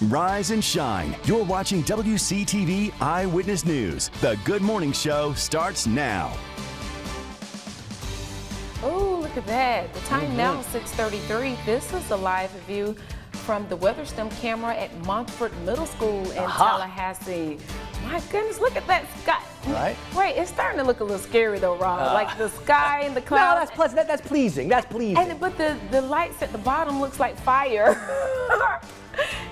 Rise and shine. You're watching WCTV Eyewitness News. The Good Morning Show starts now. Oh, look at that. The time now is 6:33. This is a live view from the WeatherStem camera at Montfort Middle School in Tallahassee. My goodness, look at that sky. Right. Wait, it's starting to look a little scary though, Rob. Like the sky and the No, clouds. that's pleasant. That's pleasing. That's pleasing. But the lights at the bottom looks like fire.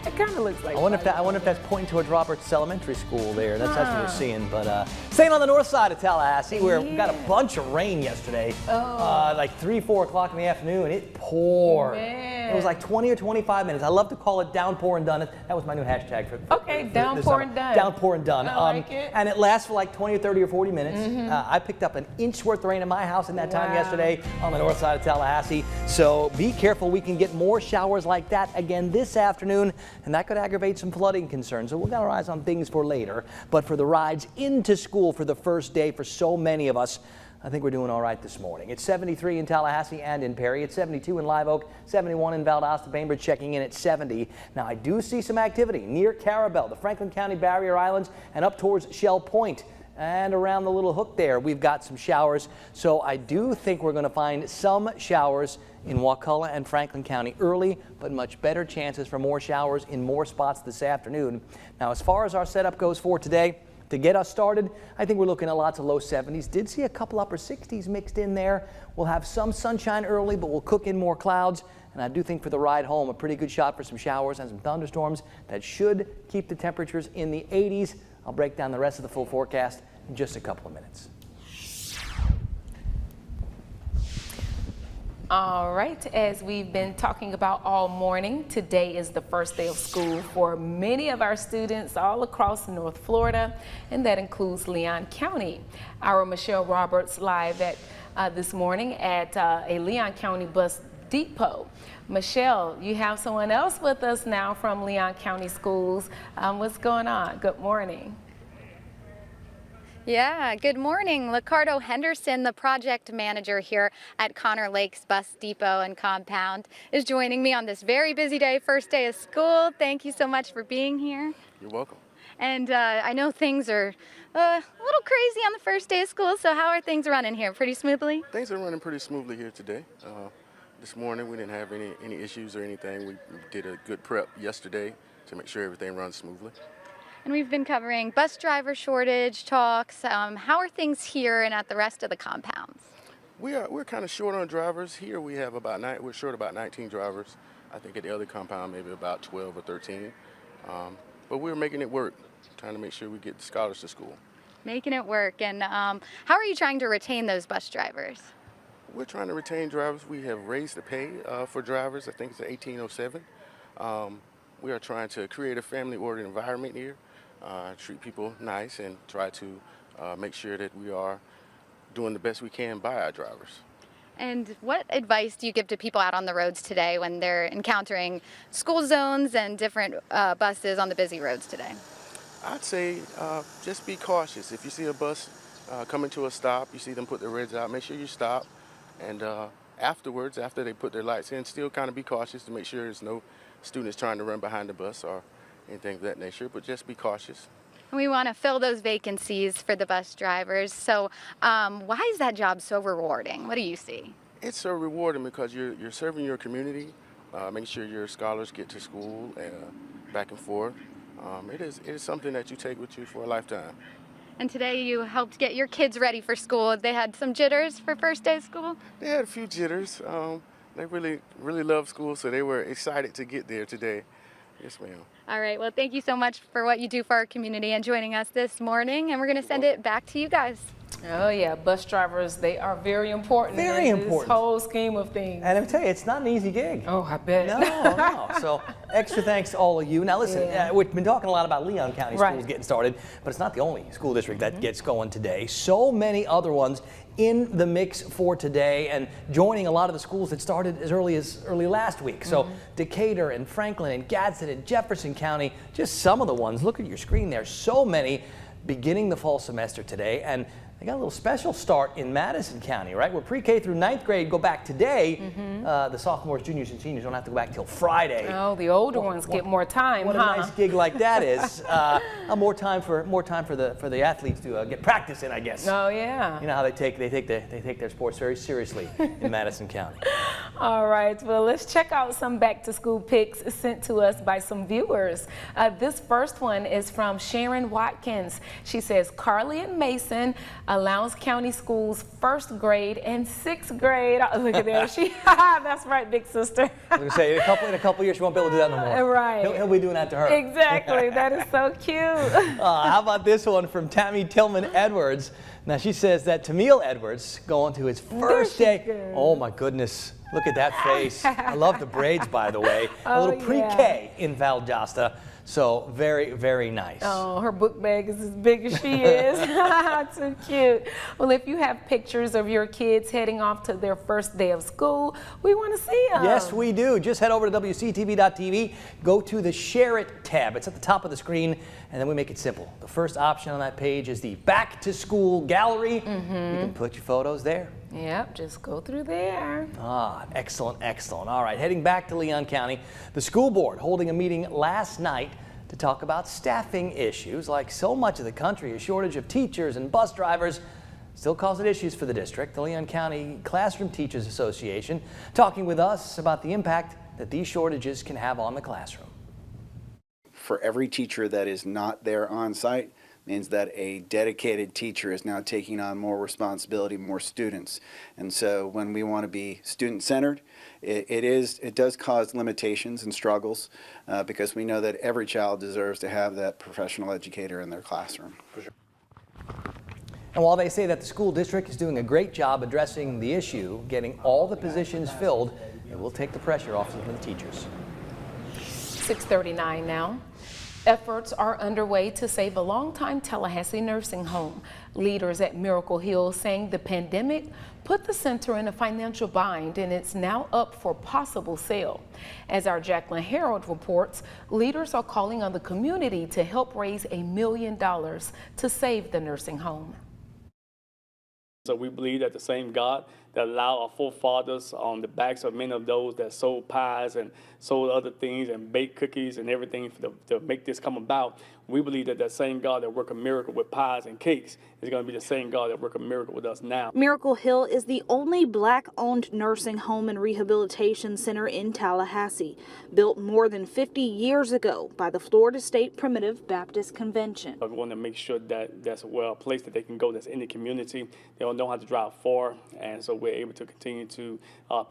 It kind of looks like I wonder if that's pointing towards Roberts Elementary School there. That's what we're seeing. But staying on the north side of Tallahassee, where we got a bunch of rain yesterday, like 3, 4 o'clock in the afternoon. It poured. Man. It was like 20 or 25 minutes. I love to call it downpour and done. That was my new hashtag for Okay, this downpour and summer. done. Downpour and done. I like it. And it lasts for like 20 or 30 or 40 minutes. I picked up an inch worth of rain in my house in that time yesterday on the north side of Tallahassee. So be careful. We can get more showers like that again this afternoon, and that could aggravate some flooding concerns. So we've got our eyes on things for later. But for the rides into school for the first day for so many of us, I think we're doing all right this morning. It's 73 in Tallahassee and in Perry. It's 72 in Live Oak, 71 in Valdosta. Bainbridge checking in at 70. Now, I do see some activity near Carabel, the Franklin County Barrier Islands, and up towards Shell Point. And around the Little Hook there, we've got some showers. So I do think we're going to find some showers in Wakulla and Franklin County early, but much better chances for more showers in more spots this afternoon. Now, as far as our setup goes for today, to get us started, I think we're looking at lots of low 70s. Did see a couple upper 60s mixed in there. We'll have some sunshine early, but we'll cook in more clouds. And I do think for the ride home, a pretty good shot for some showers and some thunderstorms that should keep the temperatures in the 80s. I'll break down the rest of the full forecast in just a couple of minutes. All right, as we've been talking about all morning, today is the first day of school for many of our students all across North Florida, and that includes Leon County. Our Michelle Roberts live at this morning at a Leon County bus depot. Michelle, you have someone else with us now from Leon County Schools. What's going on? Good morning. Yeah, good morning. Ricardo Henderson, the project manager here at Connor Lakes Bus Depot and Compound, is joining me on this very busy day, first day of school. Thank you so much for being here. You're welcome. And I know things are a little crazy on the first day of school, so how are things running here? Pretty smoothly? Things are running pretty smoothly here today. This morning we didn't have any issues or anything. We did a good prep yesterday to make sure everything runs smoothly. And we've been covering bus driver shortage talks. How are things here and at the rest of the compounds? We're kind of short on drivers. Here we have we're short about 19 drivers. I think at the other compound maybe about 12 or 13. But we're making it work, trying to make sure we get the scholars to school. Making it work. And how are you trying to retain those bus drivers? We're trying to retain drivers. We have raised the pay for drivers. I think it's $18.07. We are trying to create a family-oriented environment here. Treat people nice and try to make sure that we are doing the best we can by our drivers. And what advice do you give to people out on the roads today when they're encountering school zones and different buses on the busy roads today? I'd say just be cautious. If you see a bus coming to a stop, you see them put their reds out, make sure you stop. And afterwards, after they put their lights in, still kind of be cautious to make sure there's no students trying to run behind the bus or anything of that nature, but just be cautious. We want to fill those vacancies for the bus drivers. So why is that job so rewarding? What do you see? It's so rewarding because you're serving your community, making sure your scholars get to school back and forth. It is something that you take with you for a lifetime. And today you helped get your kids ready for school. They had some jitters for first day of school? They had a few jitters. They really love school, so they were excited to get there today. Yes, ma'am. All right. Well, thank you so much for what you do for our community and joining us this morning. And we're going to send it back to you guys. Oh, yeah. Bus drivers, they are very important. Very in important. This whole scheme of things. And I'll tell you, it's not an easy gig. Oh, I bet. No. So extra thanks to all of you. Now listen, we've been talking a lot about Leon County schools getting started, but it's not the only school district that gets going today. So many other ones in the mix for today and joining a lot of the schools that started as early last week. So Decatur and Franklin and Gadsden and Jefferson County, just some of the ones. Look at your screen there. So many beginning the fall semester today, and They got a little special start in Madison County, right? Where pre-K through 9th grade go back today. The sophomores, juniors, and seniors don't have to go back till Friday. Oh, the older ones get more time, What huh? a nice gig like that is. More time for the athletes to get practice in, I guess. Oh, yeah. You know how they take their sports very seriously in Madison County. All right, well, let's check out some back-to-school pics sent to us by some viewers. This first one is from Sharon Watkins. She says, Carly and Mason, Lowndes County Schools, 1st grade and 6th grade. Oh, look at there. That's right, big sister. I was going to say, in a couple years, she won't be able to do that no more. Right. He'll be doing that to her. Exactly. That is so cute. How about this one from Tammy Tillman Edwards? Now, she says that Tamil Edwards going to his first day. Oh, my goodness. Look at that face. I love the braids, by the way. A little pre-K in Valdosta. So very, very nice. Oh, her book bag is as big as she is. Too cute. Well, if you have pictures of your kids heading off to their first day of school, we want to see them. Yes, we do. Just head over to WCTV.tv, go to the Share It tab. It's at the top of the screen, and then we make it simple. The first option on that page is the Back to School Gallery. You can put your photos there. Yep, just go through there. Excellent, excellent. All right, heading back to Leon County, the school board holding a meeting last night to talk about staffing issues. Like so much of the country, a shortage of teachers and bus drivers still causing issues for the district. The Leon County Classroom Teachers Association talking with us about the impact that these shortages can have on the classroom. For every teacher that is not there on site, means that a dedicated teacher is now taking on more responsibility, more students. And so when we want to be student-centered, it does cause limitations and struggles because we know that every child deserves to have that professional educator in their classroom. And while they say that the school district is doing a great job addressing the issue, getting all the positions filled, it will take the pressure off of the teachers. 6:39 now. Efforts are underway to save a longtime Tallahassee nursing home. Leaders at Miracle Hill saying the pandemic put the center in a financial bind and it's now up for possible sale. As our Jacqueline Harold reports, leaders are calling on the community to help raise $1 million to save the nursing home. So we believe that the same God that allowed our forefathers on the backs of many of those that sold pies and sold other things and baked cookies and everything to make this come about, we believe that that same God that worked a miracle with pies and cakes is going to be the same God that worked a miracle with us now. Miracle Hill is the only Black-owned nursing home and rehabilitation center in Tallahassee, built more than 50 years ago by the Florida State Primitive Baptist Convention. We want to make sure that that's a place that they can go that's in the community. They don't have to drive far, and so we're able to continue to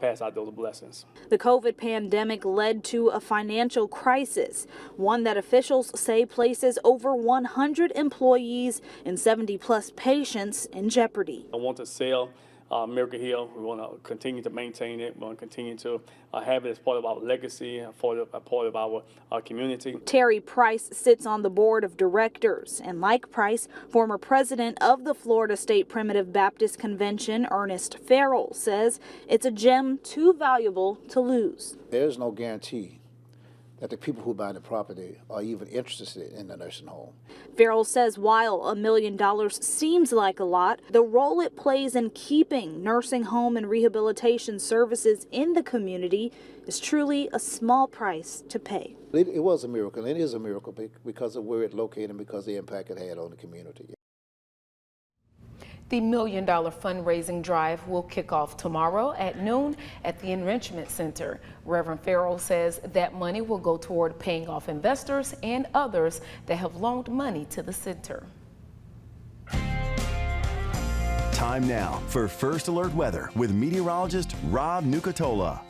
pass out those blessings. The COVID pandemic led to a financial crisis, one that officials say places over 100 employees and 70-plus patients in jeopardy. I want to sell Miracle Hill. We want to continue to maintain it. We want to continue to have it as part of our legacy, a part of our community. Terry Price sits on the board of directors, and like Price, former president of the Florida State Primitive Baptist Convention, Ernest Farrell, says it's a gem too valuable to lose. There's no guarantee that the people who buy the property are even interested in the nursing home. Farrell says while $1 million seems like a lot, the role it plays in keeping nursing home and rehabilitation services in the community is truly a small price to pay. It was a miracle, and it is a miracle because of where it's located and because of the impact it had on the community. The $1 million fundraising drive will kick off tomorrow at noon at the Enrichment Center. Reverend Farrell says that money will go toward paying off investors and others that have loaned money to the center. Time now for First Alert Weather with meteorologist Rob Nucatola.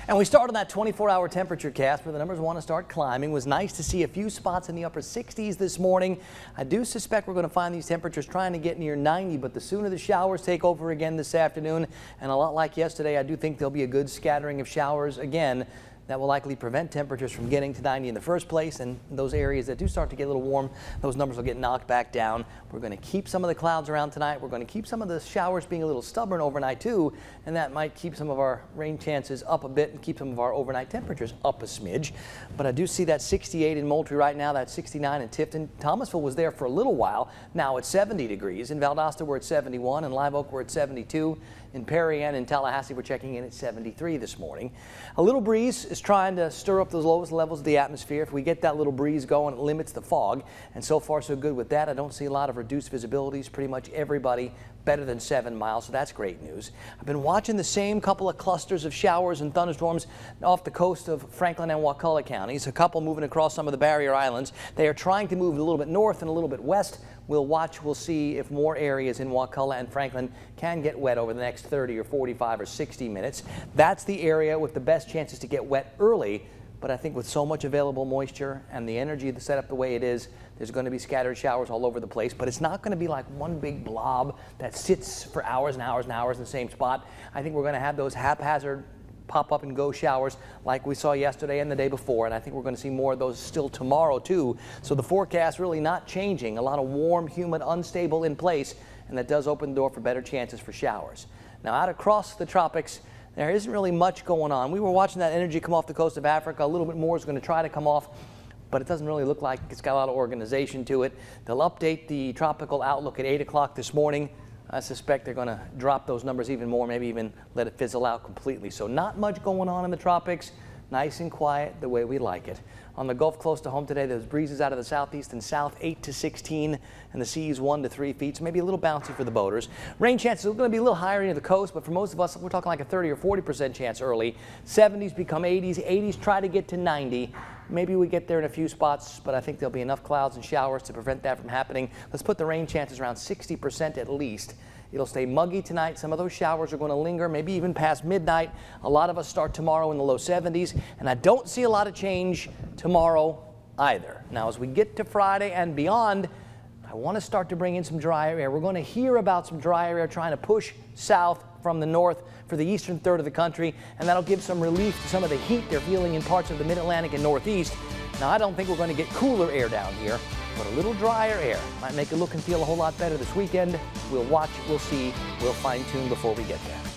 And we start on that 24-hour temperature cast where the numbers want to start climbing. It was nice to see a few spots in the upper 60s this morning. I do suspect we're going to find these temperatures trying to get near 90, but the sooner the showers take over again this afternoon, and a lot like yesterday, I do think there'll be a good scattering of showers again That will likely prevent temperatures from getting to 90 in the first place, and those areas that do start to get a little warm, those numbers will get knocked back down. We're going to keep some of the clouds around tonight. We're going to keep some of the showers being a little stubborn overnight too, and that might keep some of our rain chances up a bit and keep some of our overnight temperatures up a smidge. But I do see that 68 in Moultrie right now, that 69 in Tifton. Thomasville was there for a little while. Now it's 70 degrees. In Valdosta we're at 71, and Live Oak we're at 72. In Perry and in Tallahassee we're checking in at 73 this morning. A little breeze is trying to stir up those lowest levels of the atmosphere. If we get that little breeze going, it limits the fog, and so far so good with that. I don't see a lot of reduced visibilities. Pretty much everybody better than 7 miles, so that's great news. I've been watching the same couple of clusters of showers and thunderstorms off the coast of Franklin and Wakulla counties, a couple moving across some of the barrier islands. They are trying to move a little bit north and a little bit west. We'll watch, we'll see if more areas in Wakulla and Franklin can get wet over the next 30 or 45 or 60 minutes. That's the area with the best chances to get wet early, but I think with so much available moisture and the energy that's set up the way it is, there's going to be scattered showers all over the place, but it's not going to be like one big blob that sits for hours and hours and hours in the same spot. I think we're going to have those haphazard pop up and go showers like we saw yesterday and the day before, and I think we're going to see more of those still tomorrow too. So the forecast really not changing. A lot of warm, humid, unstable in place, and that does open the door for better chances for showers. Now out across the tropics, there isn't really much going on. We were watching that energy come off the coast of Africa. A little bit more is going to try to come off, but it doesn't really look like it's got a lot of organization to it. They'll update the tropical outlook at 8 o'clock this morning. I suspect they're going to drop those numbers even more, maybe even let it fizzle out completely. So not much going on in the tropics. Nice and quiet the way we like it. On the Gulf close to home today, there's breezes out of the southeast and south, 8 to 16, and the seas 1 to 3 feet, so maybe a little bouncy for the boaters. Rain chances are going to be a little higher near the coast, but for most of us, we're talking like a 30 or 40% chance early. 70s become 80s, 80s try to get to 90. Maybe we get there in a few spots, but I think there'll be enough clouds and showers to prevent that from happening. Let's put the rain chances around 60% at least. It'll stay muggy tonight. Some of those showers are going to linger, maybe even past midnight. A lot of us start tomorrow in the low 70s, and I don't see a lot of change tomorrow either. Now, as we get to Friday and beyond, I want to start to bring in some drier air. We're going to hear about some drier air trying to push south from the north for the eastern third of the country, and that'll give some relief to some of the heat they're feeling in parts of the mid-Atlantic and northeast. Now, I don't think we're going to get cooler air down here, but a little drier air might make it look and feel a whole lot better this weekend. We'll watch, we'll see, we'll fine-tune before we get there.